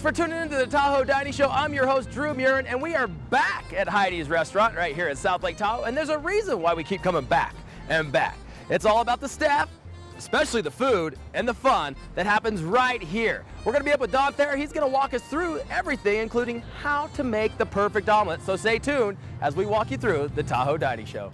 Thanks for tuning in to the Tahoe Dining Show. I'm your host, Drew Murin, and we are back at Heidi's restaurant right here at South Lake Tahoe, and there's a reason why we keep coming back and back. It's all about the staff, especially the food and the fun that happens right here. We're gonna be up with Don Thayer. He's gonna walk us through everything, including how to make the perfect omelet. So stay tuned as we walk you through the Tahoe Dining Show.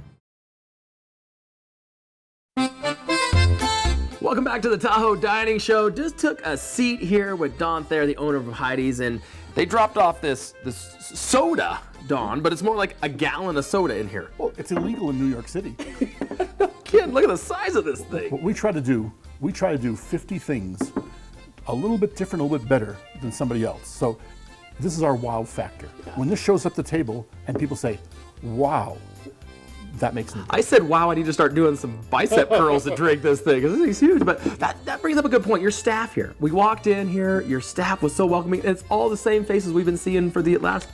Welcome back to the Tahoe Dining Show. Just took a seat here with Don Thayer, the owner of Heidi's, and they dropped off this soda, Don, but it's more like a gallon of soda in here. Well, it's illegal in New York City. No kidding, look at the size of this thing. What we try to do 50 things a little bit different, a little bit better than somebody else. So this is our wow factor. When this shows up the table and people say, wow, that makes me. I said, wow, I need to start doing some bicep curls to drink this thing, because this thing's huge. But that brings up a good point. Your staff here. We walked in here, your staff was so welcoming, and it's all the same faces we've been seeing for the last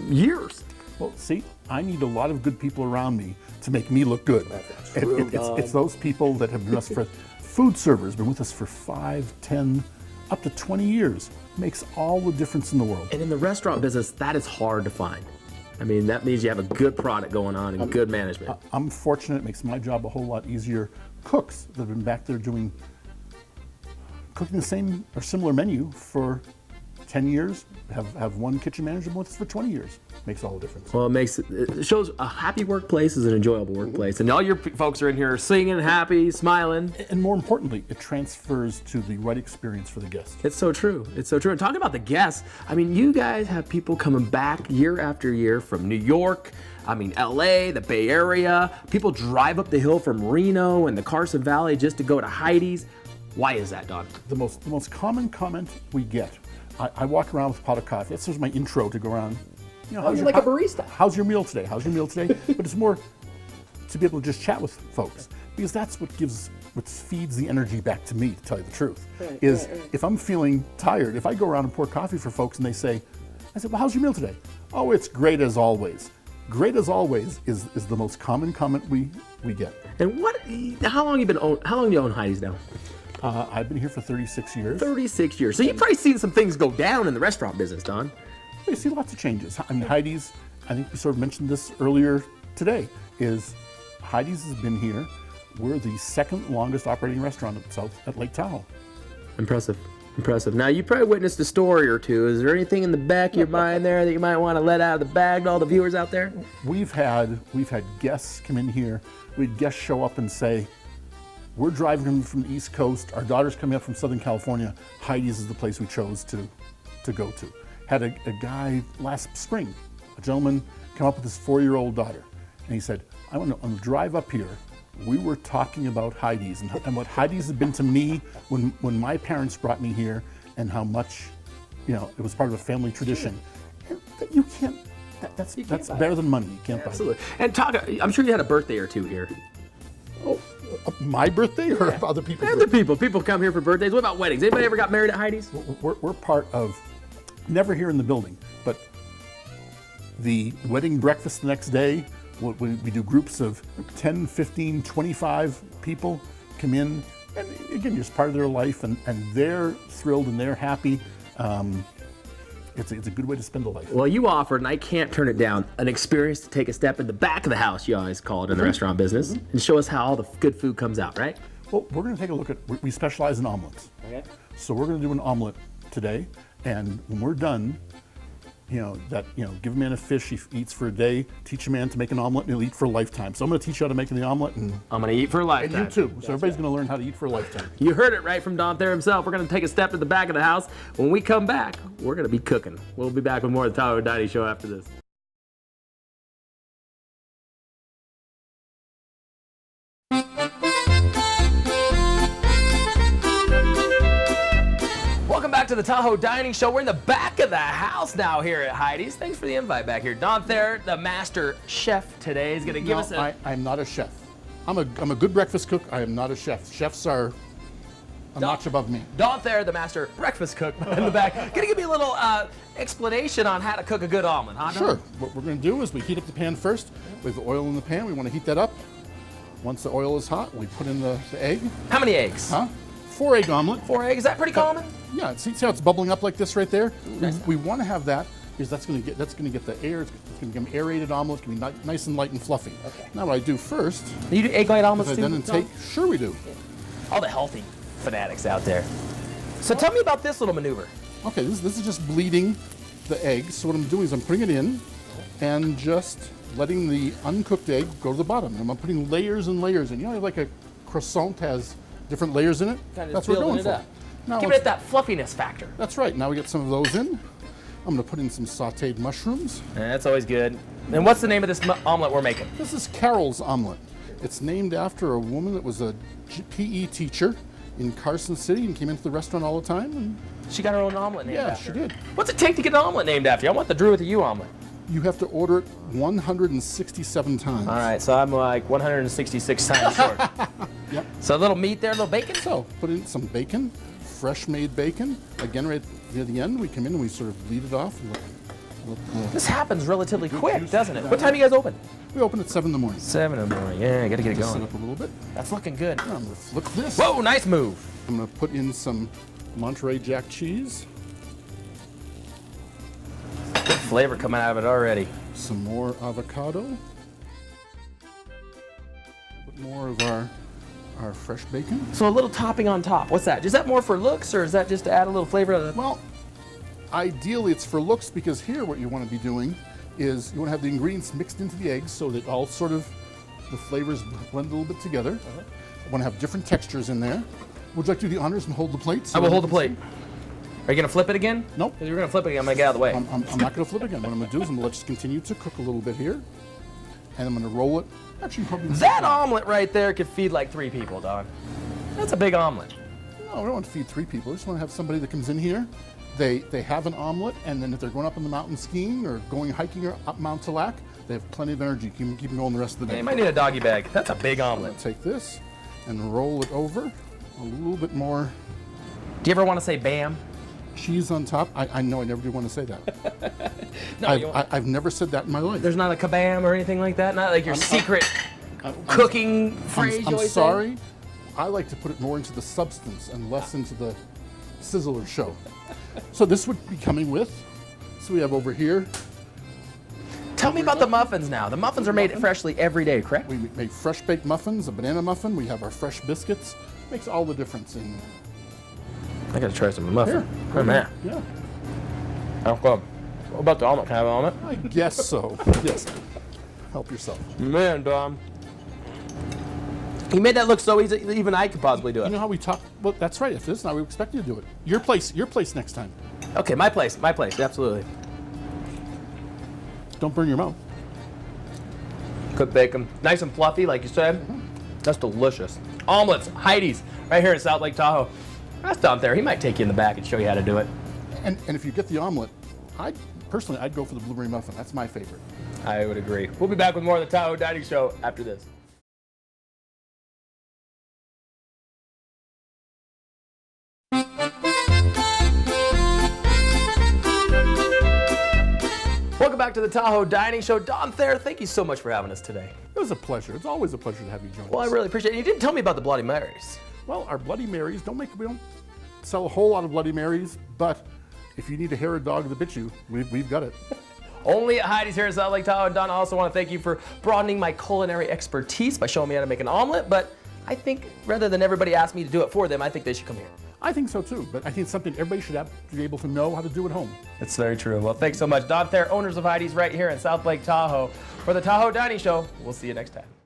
years. Well, see, I need a lot of good people around me to make me look good. It's those people that have been with us for, food servers, been with us for 5, 10, up to 20 years. Makes all the difference in the world. And in the restaurant business, that is hard to find. I mean, that means you have a good product going on and good management. I'm fortunate, it makes my job a whole lot easier. Cooks that have been back there cooking the same or similar menu for 10 years, have one kitchen manager with us for 20 years. Makes all the difference. Well, it shows a happy workplace is an enjoyable workplace. And all your folks are in here singing, happy, smiling. And more importantly, it transfers to the right experience for the guests. It's so true. It's so true. And talking about the guests, I mean, you guys have people coming back year after year from New York, LA, the Bay Area. People drive up the hill from Reno and the Carson Valley just to go to Heidi's. Why is that, Don? The most common comment we get, I walk around with a pot of coffee. That's just my intro to go around. You know, you're like a barista. How's your meal today? How's your meal today? But it's more to be able to just chat with folks, because that's what feeds the energy back to me, to tell you the truth. Right. If I'm feeling tired, if I go around and pour coffee for folks and I say, well, how's your meal today? Oh, it's great as always. Great as always is the most common comment we get. And how long do you own Heidi's now? I've been here for 36 years. 36 years. So you've probably seen some things go down in the restaurant business, Don. We see lots of changes. I mean, Heidi's, I think we sort of mentioned this earlier today, Heidi's has been here. We're the second longest operating restaurant at Lake Tahoe. Impressive. Impressive. Now, you probably witnessed a story or two. Is there anything in the back of your mind there that you might want to let out of the bag to all the viewers out there? We've had guests come in here. We had guests show up and say, we're driving from the East Coast. Our daughter's coming up from Southern California. Heidi's is the place we chose to go to. Had a guy last spring, a gentleman come up with his 4-year-old daughter, and he said, on the drive up here, we were talking about Heidi's and what Heidi's had been to me when my parents brought me here, and how much, it was part of a family tradition. And you can't. That's better than money. You can't buy. Absolutely. And I'm sure you had a birthday or two here. Oh, my birthday or other people's? Other people. People come here for birthdays. What about weddings? Anybody ever got married at Heidi's? We're part of. Never here in the building, but the wedding breakfast the next day, we do groups of 10, 15, 25 people come in, and again, it's part of their life, and they're thrilled and they're happy. It's a good way to spend a life. Well, you offered, and I can't turn it down, an experience to take a step in the back of the house, you always call it in the restaurant business, and show us how all the good food comes out, right? Well, we're going to take a look at, we specialize in omelets. Okay. So we're going to do an omelet today. And when we're done, give a man a fish he eats for a day, teach a man to make an omelet, and he'll eat for a lifetime. So I'm going to teach you how to make the omelet. And I'm going to eat for a lifetime. And you too. So everybody's going to learn how to eat for a lifetime. You heard it right from Don Thayer himself. We're going to take a step to the back of the house. When we come back, we're going to be cooking. We'll be back with more of the Tahoe Dining Show after this. Back to the Tahoe Dining Show. We're in the back of the house now here at Heidi's. Thanks for the invite back here. Don Thayer, the master chef today, is going to give us I'm not a chef. I'm a good breakfast cook. I am not a chef. Chefs are a notch above me. Don Thayer, the master breakfast cook in the back. Going to give me a little explanation on how to cook a good omelet, huh? Sure. What we're going to do is we heat up the pan first. We have the oil in the pan. We want to heat that up. Once the oil is hot, we put in the egg. How many eggs? Huh? 4-egg omelet. 4 eggs, is that pretty common? Yeah, see how it's bubbling up like this right there? nice. We want to have that because that's going to get the air. It's going to give an aerated omelet. It's going to be nice and light and fluffy. Okay. Now what I do first You do egg white omelets is too? I then take. Sure we do. All the healthy fanatics out there. So tell me about this little maneuver. Okay, this is just bleeding the egg. So what I'm doing is I'm putting it in and just letting the uncooked egg go to the bottom. And I'm putting layers and layers in. You know, like a croissant has different layers in it? Kind of That's what we're going it for. up. Now Give let's- it that fluffiness factor. That's right. Now we get some of those in. I'm going to put in some sautéed mushrooms. That's always good. And what's the name of this omelet we're making? This is Carol's omelet. It's named after a woman that was a PE teacher in Carson City and came into the restaurant all the time. And She got her own omelet named yeah, after she her. did. What's it take to get an omelet named after you? I want the Drew with a U omelet. You have to order it 167 times. All right, so I'm like 166 times short. Yep. So a little meat there, a little bacon. So put in some bacon, fresh made bacon. Again, right near the end, we come in and we sort of bleed it off. This happens relatively quick, juice doesn't it? in What that. time do you guys open? We open at 7 in the morning. 7 in the morning. Yeah, gotta get it Just set going. up a little bit. That's looking good. Now I'm going to flip this. Whoa, nice move. I'm going to put in some Monterey Jack cheese, Good flavor coming out of it already. some more avocado, put more of our fresh bacon. So a little topping on top. What's that? Is that more for looks, or is that just to add a little flavor to the... Well, ideally it's for looks because here what you want to be doing is you want to have the ingredients mixed into the eggs so that all sort of the flavors blend a little bit together. You want to have different textures in there. Would you like to do the honors and hold the plate? I will hold the plate. Are you gonna flip it again? Nope. Because you're gonna flip it again, I'm gonna get out of the way. I'm not going to flip again. What I'm going to do is I'm going to let this continue to cook a little bit here. And I'm going to roll it. Actually, probably That omelet right there could feed like 3 people, Don. That's a big omelet. No, we don't want to feed 3 people. I just want to have somebody that comes in here. They have an omelet, and then if they're going up in the mountain skiing or going hiking or up Mount Talac, they have plenty of energy. Keep them going the rest of the Yeah, day. you might need a doggy bag. That's a big omelet. Take this and roll it over. A little bit more Do you ever want to say bam? cheese on top. I know I never do want to say that. No, you want... I've never said that in my life. There's not a kabam or anything like that? Not like your secret cooking phrase you I'm always say? sorry. I like to put it more into the substance and less into the sizzle or show. So this would be coming with. So we have over here. Tell me about the muffins now. The muffins are made freshly every day, correct? We make fresh baked muffins, a banana muffin. We have our fresh biscuits. Makes all the difference in. I gotta try some muffin. Here. Oh man. Yeah. How come? What about the omelet? Can I have an omelet? I guess so. Yes. Help yourself. Man, Dom. You made that look so easy, even I could possibly do You it. know how we talk? Well, that's right. If this now, we expect you to do it. Your place next time. Okay, my place, absolutely. Don't burn your mouth. Cooked bacon, nice and fluffy, like you said. That's delicious. Omelets, Heidi's, right here in South Lake Tahoe. That's Dom there. He might take you in the back and show you how to do it. And if you get the omelet, I'd go for the blueberry muffin. That's my favorite. I would agree. We'll be back with more of the Tahoe Dining Show after this. Welcome back to the Tahoe Dining Show. Don Thayer, thank you so much for having us today. It was a pleasure. It's always a pleasure to have you join Well, I us. really appreciate it. You didn't tell me about the Bloody Marys. Well, our Bloody Marys we don't sell a whole lot of Bloody Marys, but if you need a hair or dog that bit you, we've got it. Only at Heidi's here in South Lake Tahoe. And Don, I also want to thank you for broadening my culinary expertise by showing me how to make an omelet. But I think rather than everybody ask me to do it for them, I think they should come here. I think so too, but I think it's something everybody should be able to know how to do at home. That's very true. Well, thanks so much. Don Thayer, owners of Heidi's right here in South Lake Tahoe. For the Tahoe Dining Show, we'll see you next time.